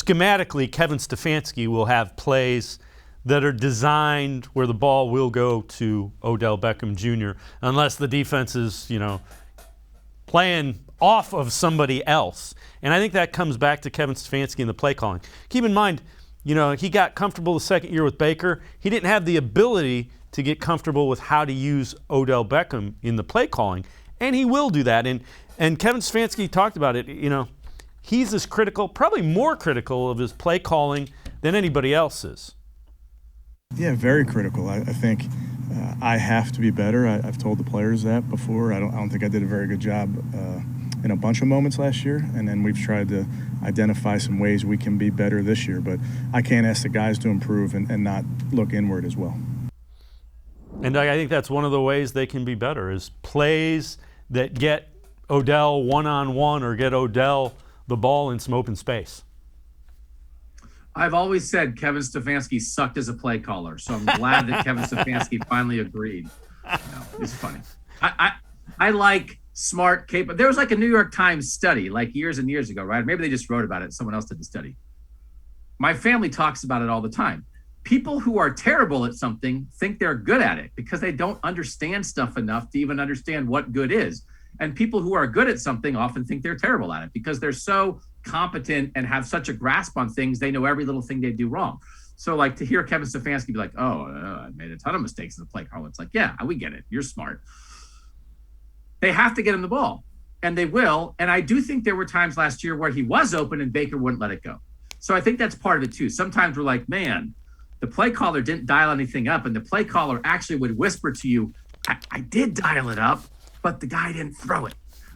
schematically, Kevin Stefanski will have plays that are designed where the ball will go to Odell Beckham Jr. unless the defense is, playing off of somebody else. And I think that comes back to Kevin Stefanski and the play calling. Keep in mind, he got comfortable the second year with Baker. He didn't have the ability to get comfortable with how to use Odell Beckham in the play calling, and he will do that. And Kevin Stefanski talked about it. He's as critical, probably more critical of his play calling than anybody else is. Yeah, very critical. I think I have to be better. I've told the players that before. I don't think I did a very good job in a bunch of moments last year, and then we've tried to identify some ways we can be better this year. But I can't ask the guys to improve and not look inward as well. And I think that's one of the ways they can be better is plays that get Odell one-on-one or get Odell the ball in some open space. I've always said Kevin Stefanski sucked as a play caller, so I'm glad that Kevin Stefanski finally agreed. It's funny. I like smart, capable. There was like a New York Times study like years and years ago, right? Maybe they just wrote about it. Someone else did the study. My family talks about it all the time. People who are terrible at something think they're good at it because they don't understand stuff enough to even understand what good is. And people who are good at something often think they're terrible at it because they're so competent and have such a grasp on things, they know every little thing they do wrong. So like to hear Kevin Stefanski be like, I made a ton of mistakes as a play caller. It's like, yeah, we get it. You're smart. They have to get him the ball, and they will. And I do think there were times last year where he was open and Baker wouldn't let it go. So I think that's part of it too. Sometimes we're like, man, the play caller didn't dial anything up, and the play caller actually would whisper to you, I did dial it up, but the guy didn't throw it,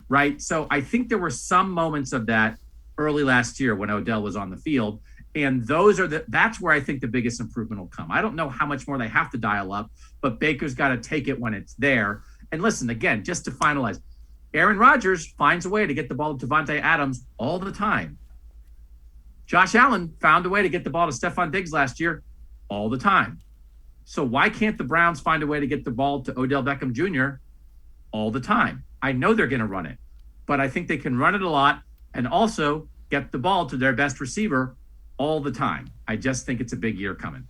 right? So I think there were some moments of that early last year when Odell was on the field, and that's where I think the biggest improvement will come. I don't know how much more they have to dial up, but Baker's got to take it when it's there. And listen, again, just to finalize, Aaron Rodgers finds a way to get the ball to Devontae Adams all the time. Josh Allen found a way to get the ball to Stephon Diggs last year all the time. So why can't the Browns find a way to get the ball to Odell Beckham Jr. all the time? I know they're going to run it, but I think they can run it a lot and also get the ball to their best receiver all the time. I just think it's a big year coming.